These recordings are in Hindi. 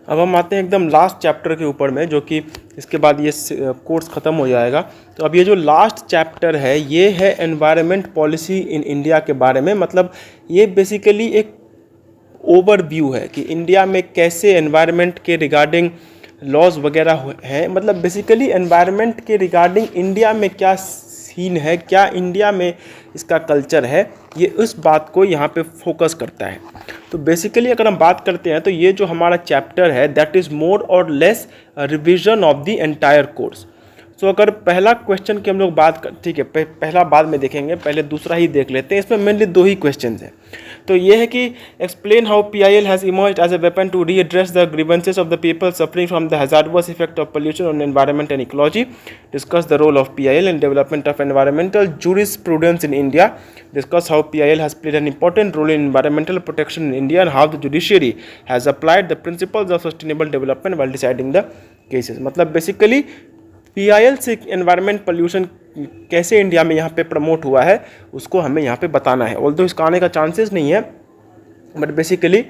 अब हम आते हैं एकदम लास्ट चैप्टर के ऊपर में, जो कि इसके बाद ये कोर्स ख़त्म हो जाएगा। तो अब ये जो लास्ट चैप्टर है ये है एनवायरनमेंट पॉलिसी इन इंडिया के बारे में। मतलब ये बेसिकली एक ओवरव्यू है कि इंडिया में कैसे एनवायरनमेंट के रिगार्डिंग लॉज वगैरह हैं। मतलब बेसिकली एनवायरनमेंट के रिगार्डिंग इंडिया में क्या सीन है, क्या इंडिया में इसका कल्चर है, ये उस बात को यहाँ पे फोकस करता है। तो बेसिकली अगर हम बात करते हैं तो ये जो हमारा चैप्टर है दैट इज़ मोर और less revision of the entire course. So अगर पहला क्वेश्चन की हम लोग बात कर, ठीक है पहला बाद में देखेंगे, पहले दूसरा ही देख लेते हैं। इसमें मेनली दो ही क्वेश्चन हैं। तो ये है कि explain how PIL has emerged as a weapon to redress the grievances of the people suffering from the hazardous effect of pollution on environment and ecology. Discuss the role of PIL in development of environmental jurisprudence in India. Discuss how PIL has played an important role in environmental protection in India and how the judiciary has applied the principles of sustainable development while deciding the cases. मतलब बेसिकली PIL से एनवायरनमेंट पोल्यूशन कैसे इंडिया में यहाँ पे प्रमोट हुआ है उसको हमें यहाँ पे बताना है। ऑल्दो इसका आने का चांसेस नहीं है, बट बेसिकली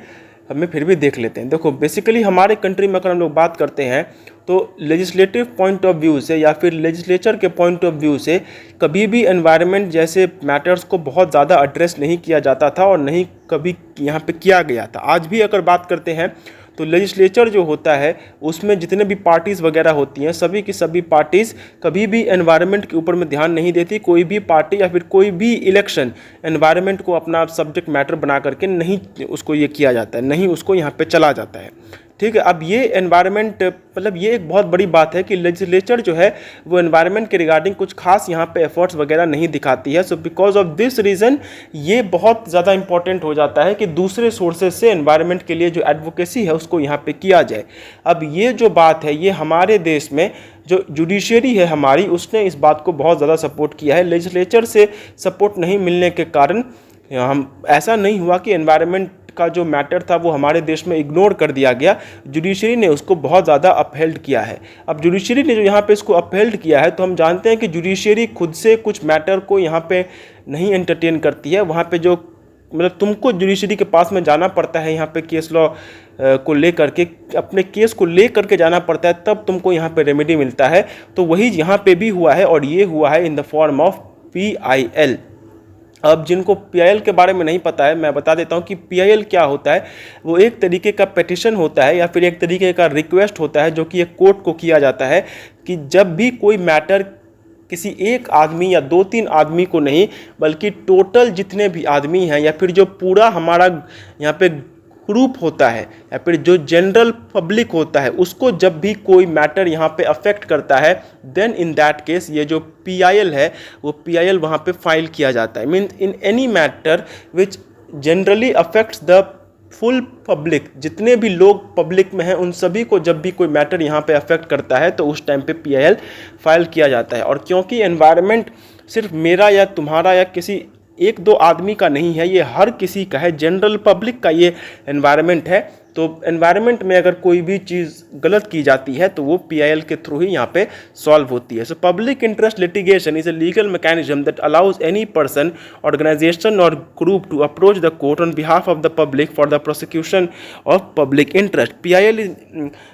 हमें फिर भी देख लेते हैं। देखो बेसिकली हमारे कंट्री में अगर हम लोग बात करते हैं तो लेजिस्लेटिव पॉइंट ऑफ व्यू से या फिर लेजिस्लेचर के पॉइंट ऑफ व्यू से कभी भी एनवायरनमेंट जैसे मैटर्स को बहुत ज़्यादा एड्रेस नहीं किया जाता था और नहीं कभी यहाँ पे किया गया था। आज भी अगर बात करते हैं तो लेजिस्लेचर जो होता है उसमें जितने भी पार्टीज़ वगैरह होती हैं सभी की सभी पार्टीज़ कभी भी एनवायरनमेंट के ऊपर में ध्यान नहीं देती। कोई भी पार्टी या फिर कोई भी इलेक्शन एनवायरनमेंट को अपना सब्जेक्ट मैटर बना करके नहीं उसको ये किया जाता है, नहीं उसको यहाँ पे चला जाता है। ठीक है, अब ये एनवायरनमेंट मतलब ये एक बहुत बड़ी बात है कि लेजिस्लेचर जो है वो एनवायरनमेंट के रिगार्डिंग कुछ खास यहाँ पे एफर्ट्स वगैरह नहीं दिखाती है। So because of this reason ये बहुत ज़्यादा इंपॉर्टेंट हो जाता है कि दूसरे सोर्सेज से एनवायरनमेंट के लिए जो एडवोकेसी है उसको यहाँ पे किया जाए। अब ये जो बात है ये हमारे देश में जो जुडिशियरी है हमारी उसने इस बात को बहुत ज़्यादा सपोर्ट किया है। लेजिस्लेचर से सपोर्ट नहीं मिलने के कारण हम ऐसा नहीं हुआ कि एनवायरनमेंट का जो मैटर था वो हमारे देश में इग्नोर कर दिया गया, जुडिशरी ने उसको बहुत ज़्यादा अपहेल्ड किया है। अब जुडिशरी ने जो यहाँ पे इसको अपहेल्ड किया है तो हम जानते हैं कि जुडिशरी खुद से कुछ मैटर को यहाँ पे नहीं एंटरटेन करती है। वहाँ पे जो मतलब तुमको जुडिशरी के पास में जाना पड़ता है, यहाँ पे केस लॉ को ले करके अपने केस को ले करके जाना पड़ता है, तब तुमको यहाँ पे रेमेडी मिलता है। तो वही यहाँ पे भी हुआ है और ये हुआ है in the form of PIL। अब जिनको PIL के बारे में नहीं पता है मैं बता देता हूँ कि PIL क्या होता है। वो एक तरीके का पेटिशन होता है या फिर एक तरीके का रिक्वेस्ट होता है जो कि एक कोर्ट को किया जाता है कि जब भी कोई मैटर किसी एक आदमी या 2-3 आदमी को नहीं बल्कि टोटल जितने भी आदमी हैं या फिर जो पूरा हमारा यहाँ पे ग्रुप होता है या फिर जो जनरल पब्लिक होता है उसको जब भी कोई मैटर यहाँ पे अफेक्ट करता है देन इन दैट केस ये जो PIL है वो PIL वहाँ पे फाइल किया जाता है। Mean in any matter which generally affects the full public, जितने भी लोग पब्लिक में हैं उन सभी को जब भी कोई मैटर यहाँ पे अफेक्ट करता है तो उस टाइम पे PIL फाइल किया जाता है। और क्योंकि एनवायरनमेंट सिर्फ मेरा या तुम्हारा या किसी 1-2 आदमी का नहीं है, ये हर किसी का है, जनरल पब्लिक का ये एनवायरनमेंट है। तो एनवायरनमेंट में अगर कोई भी चीज़ गलत की जाती है तो वो PIL के थ्रू ही यहाँ पे सॉल्व होती है। So public interest litigation is a legal mechanism that allows any person, organization और group to approach the court on behalf of the public for the prosecution of public interest. PIL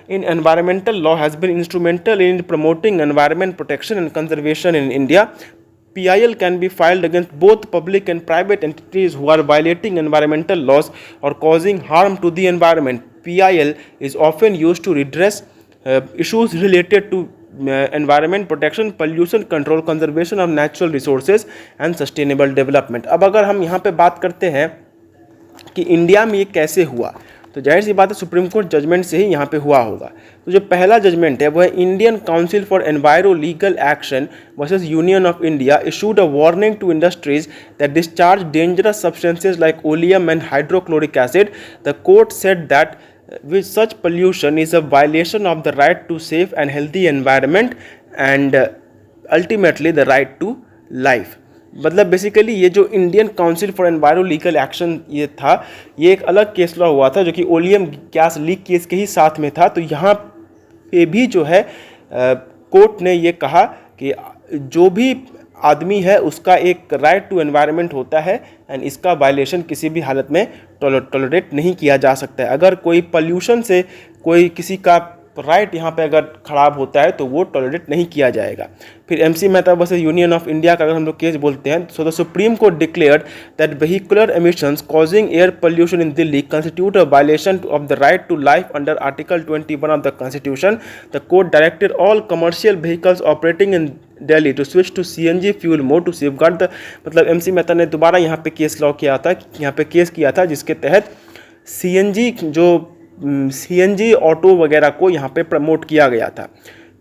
in environmental law has been instrumental in promoting environment protection and conservation in India. PIL can be filed against both public and private entities who are violating environmental laws or causing harm to the environment. PIL is often used to redress issues related to environment protection, pollution control, conservation of natural resources and sustainable development. अब अगर हम यहाँ पे बात करते हैं कि इंडिया में ये कैसे हुआ तो जाहिर सी बात है सुप्रीम कोर्ट जजमेंट से ही यहाँ पे हुआ होगा। तो जो पहला जजमेंट है वो है Indian Council for Enviro Legal Action versus Union of India issued a warning to industries that discharge dangerous substances like oleum and hydrochloric acid. The court said that with such pollution is a violation of the right to safe and healthy environment and ultimately the right to life। मतलब बेसिकली ये जो Indian Council for Enviro Legal action ये था, ये एक अलग केस लॉ हुआ था जो कि ओलियम गैस लीक केस के ही साथ में था। तो यहाँ पे भी जो है कोर्ट ने ये कहा कि जो भी आदमी है उसका एक राइट टू एनवायरनमेंट होता है, एंड इसका वायलेशन किसी भी हालत में टॉलरेट नहीं किया जा सकता है। अगर कोई पोल्यूशन से कोई किसी का राइट यहाँ पे अगर ख़राब होता है तो वो टॉलरेट नहीं किया जाएगा। फिर MC Mehta versus Union of India का अगर हम लोग केस बोलते हैं, so the Supreme Court declared that vehicular emissions causing air pollution in Delhi constitute a violation of the right to life under Article 21 of the Constitution. The court directed all commercial vehicles operating in Delhi to switch to CNG fuel mode to safeguard the, मतलब MC मेहता ने दोबारा यहाँ पे केस लॉ किया था, यहाँ पे केस किया था जिसके तहत CNG ऑटो वगैरह को यहाँ पे प्रमोट किया गया था।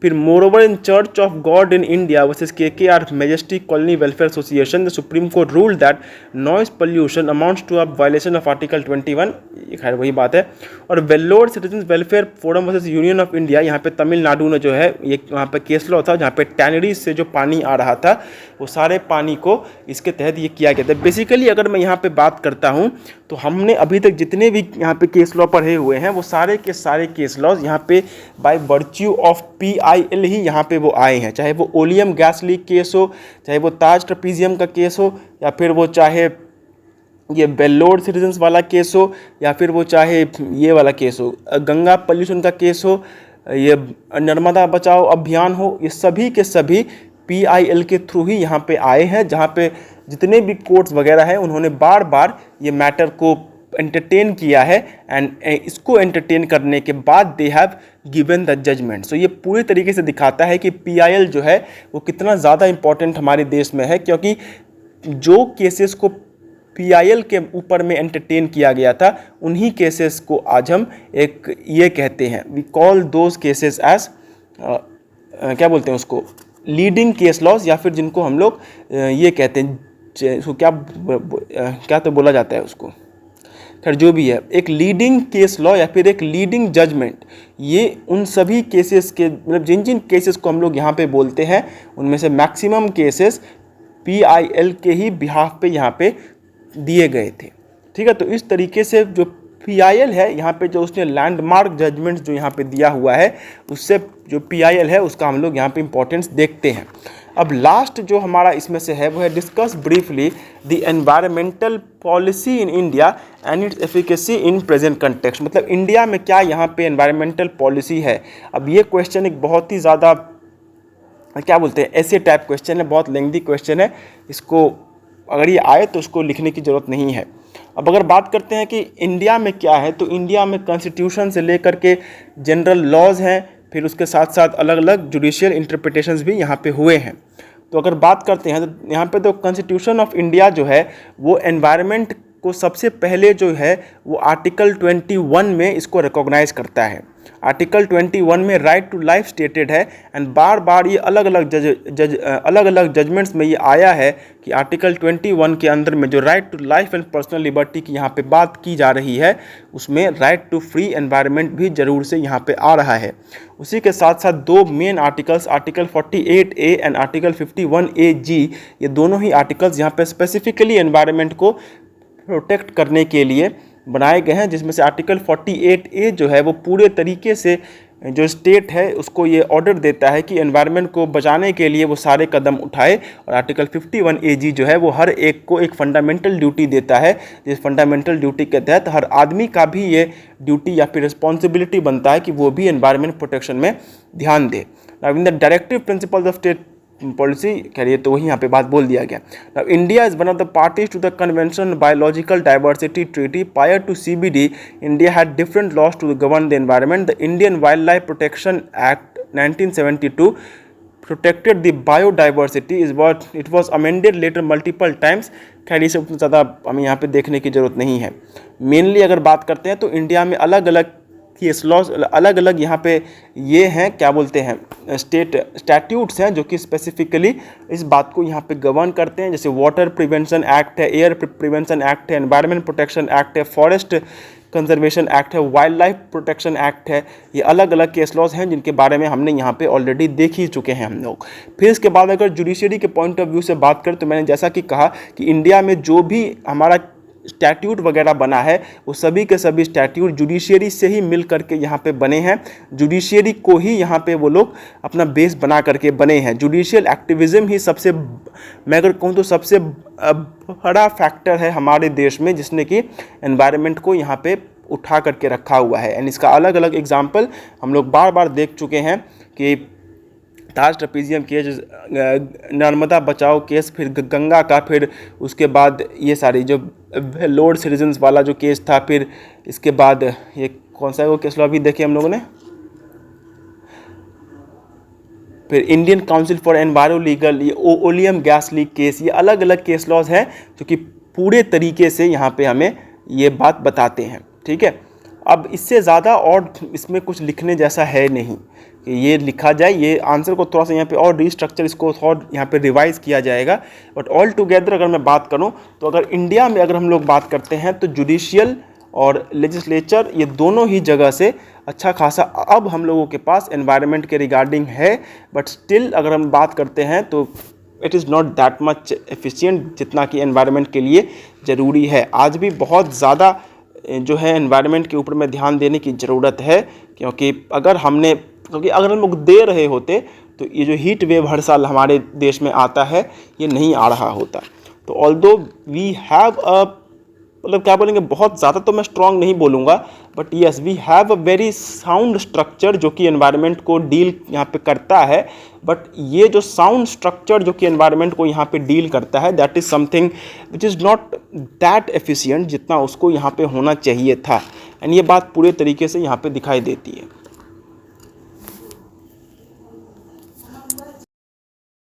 फिर moreover in Church of God in India versus KKR Majestic Colony Welfare Association, the Supreme Court ruled that noise pollution amounts to a violation of Article 21, ये खैर वही बात है। और Vellore Citizen Welfare Forum versus Union of India, यहाँ पे तमिलनाडु में जो है ये वहाँ पे केस लॉ था जहाँ पे टैनरीज से जो पानी आ रहा था वो सारे पानी को इसके तहत ये किया गया था। बेसिकली अगर मैं यहाँ पे बात करता हूँ तो हमने अभी तक जितने भी यहाँ पे केस लॉ पढ़े हुए हैं वो सारे के सारे केस लॉज यहाँ पे बाय वर्च्यू ऑफ PIL ही यहाँ पे वो आए हैं, चाहे वो ओलियम गैस लीक केस हो, चाहे वो ताज ट्रपीजियम का केस हो, या फिर वो चाहे ये वेल्लोर सिटीजन्स वाला केस हो, या फिर वो चाहे ये वाला केस हो, गंगा पोल्यूशन का केस हो, ये नर्मदा बचाओ अभियान हो, ये सभी के सभी PIL के थ्रू ही यहाँ पे आए हैं, जहाँ पे जितने भी कोर्ट्स वगैरह हैं उन्होंने बार बार ये मैटर को एंटरटेन किया है, एंड इसको एंटरटेन करने के बाद they have given the judgment. So ये पूरी तरीके से दिखाता है कि PIL जो है वो कितना ज़्यादा इम्पोर्टेंट हमारे देश में है, क्योंकि जो केसेस को PIL के ऊपर में एंटरटेन किया गया था उन्हीं केसेस को आज हम एक ये कहते हैं, we call those cases as क्या बोलते हैं उसको, लीडिंग केस लॉज, या फिर जिनको हम लोग ये कहते हैं उसको क्या तो बोला जाता है उसको, खैर जो भी है, एक लीडिंग केस लॉ या फिर एक लीडिंग जजमेंट, ये उन सभी केसेस के मतलब जिन जिन केसेस को हम लोग यहाँ पे बोलते हैं उनमें से मैक्सिमम केसेस PIL के ही बिहाफ पे यहाँ पे दिए गए थे। ठीक है, तो इस तरीके से जो PIL है यहाँ पे जो उसने लैंडमार्क जजमेंट्स जो यहाँ पे दिया हुआ है उससे जो PIL है उसका हम लोग यहाँ पे इम्पोर्टेंस देखते हैं। अब लास्ट जो हमारा इसमें से है वो है discuss briefly the environmental policy in India and it's efficacy in present context, मतलब इंडिया में क्या यहाँ पे एनवायरमेंटल पॉलिसी है। अब ये क्वेश्चन एक बहुत ही ज़्यादा क्या बोलते हैं ऐसे टाइप क्वेश्चन है, बहुत लेंथी क्वेश्चन है, इसको अगर ये आए तो उसको लिखने की ज़रूरत नहीं है। अब अगर बात करते हैं कि इंडिया में क्या है, तो इंडिया में कॉन्स्टिट्यूशन से लेकर के जनरल लॉज हैं, फिर उसके साथ साथ अलग अलग जुडिशियल इंटरप्रिटेशंस भी यहाँ पे हुए हैं। तो अगर बात करते हैं तो यहाँ पे तो कॉन्स्टिट्यूशन ऑफ इंडिया जो है वो एनवायरनमेंट को सबसे पहले जो है वो आर्टिकल 21 में इसको रिकॉग्नाइज करता है। आर्टिकल 21 में राइट टू लाइफ स्टेटेड है, एंड बार बार ये अलग अलग जजमेंट्स में ये आया है कि आर्टिकल 21 के अंदर में जो right to life and personal liberty की यहाँ पे बात की जा रही है उसमें राइट टू फ्री एनवायरनमेंट भी ज़रूर से यहाँ पे आ रहा है। उसी के साथ साथ दो main articles, article 48A and article 51AG, ये दोनों ही आर्टिकल्स यहाँ पे स्पेसिफिकली एनवायरनमेंट को प्रोटेक्ट करने के लिए बनाए गए हैं, जिसमें से आर्टिकल 48A जो है वो पूरे तरीके से जो स्टेट है उसको ये ऑर्डर देता है कि एनवायरनमेंट को बचाने के लिए वो सारे कदम उठाए, और आर्टिकल 51AG जो है वो हर एक को एक फंडामेंटल ड्यूटी देता है, जिस फंडामेंटल ड्यूटी के तहत हर आदमी का भी ये ड्यूटी या फिर रिस्पॉन्सिबिलिटी बनता है कि वो भी एनवायरनमेंट प्रोटेक्शन में ध्यान दे। Now in the directive principles of state policy, करिए तो वही यहाँ पे बात बोल दिया गया। Now India is one of the parties to the convention biological diversity treaty. Prior to CBD, India had different laws to govern the environment. The Indian wildlife protection act 1972 protected the biodiversity is what it was amended later multiple times। खैर इसे उतना ज़्यादा हमें यहाँ पे देखने की ज़रूरत नहीं है। मेनली अगर बात करते हैं तो इंडिया में अलग अलग केस लॉज अलग अलग यहाँ पे ये हैं क्या बोलते हैं स्टैट्यूट्स हैं जो कि स्पेसिफिकली इस बात को यहाँ पे गवर्न करते हैं, जैसे वाटर प्रिवेंशन एक्ट है, एयर प्रिवेंशन एक्ट है, एनवायरनमेंट प्रोटेक्शन एक्ट है, फॉरेस्ट कंजर्वेशन एक्ट है, वाइल्ड लाइफ प्रोटेक्शन एक्ट है। ये अलग अलग केस लॉज हैं जिनके बारे में हमने यहाँ पे ऑलरेडी देख ही चुके हैं हम लोग। फिर इसके बाद अगर जुडिशरी के पॉइंट ऑफ व्यू से बात करें तो मैंने जैसा कि कहा कि इंडिया में जो भी हमारा स्टैट्यूट वगैरह बना है वो सभी के सभी स्टैट्यूट जुडिशियरी से ही मिल करके यहाँ पे बने हैं। जुडिशियरी को ही यहाँ पे वो लोग अपना बेस बना करके बने हैं। जुडिशियल एक्टिविज़म ही सबसे, मैं अगर कहूँ तो सबसे बड़ा फैक्टर है हमारे देश में जिसने कि एनवायरनमेंट को यहाँ पे उठा करके रखा हुआ है। एंड इसका अलग अलग एग्जाम्पल हम लोग बार बार देख चुके हैं कि ताज ट्रपीजियम केस, नर्मदा बचाओ केस, फिर गंगा का, फिर उसके बाद ये सारी जो लॉर्ड सिटीजन्स वाला जो केस था, फिर इसके बाद ये कौन सा है वो केस लॉ अभी देखे हम लोगों ने, फिर Indian Council for Enviro legal, ये ओलियम गैस लीक केस, ये अलग अलग केस लॉज हैं जो कि पूरे तरीके से यहाँ पे हमें ये बात बताते हैं। ठीक है, अब इससे ज़्यादा और इसमें कुछ लिखने जैसा है नहीं कि ये लिखा जाए। ये आंसर को थोड़ा सा यहाँ पे और रीस्ट्रक्चर, इसको और यहाँ पे रिवाइज किया जाएगा। बट ऑल टुगेदर अगर मैं बात करूँ तो अगर इंडिया में अगर हम लोग बात करते हैं तो जुडिशियल और लेजिस्लेचर ये दोनों ही जगह से अच्छा खासा अब हम लोगों के पास एनवायरनमेंट के रिगार्डिंग है। बट स्टिल अगर हम बात करते हैं तो it is not that much efficient जितना कि एनवायरनमेंट के लिए ज़रूरी है। आज भी बहुत ज़्यादा जो है एनवायरनमेंट के ऊपर में ध्यान देने की ज़रूरत है, क्योंकि अगर हम लोग दे रहे होते तो ये जो हीट वेव हर साल हमारे देश में आता है ये नहीं आ रहा होता। तो ऑल्दो वी हैव अ, मतलब क्या बोलेंगे, बहुत ज़्यादा तो मैं स्ट्रॉन्ग नहीं बोलूँगा, but yes we have a very sound structure जो कि एनवायरनमेंट को डील यहाँ पे करता है। बट ये जो साउंड स्ट्रक्चर जो कि एनवायरनमेंट को यहाँ पे डील करता है that is something which is not that efficient जितना उसको यहाँ पे होना चाहिए था। एंड ये बात पूरे तरीके से यहाँ पे दिखाई देती है।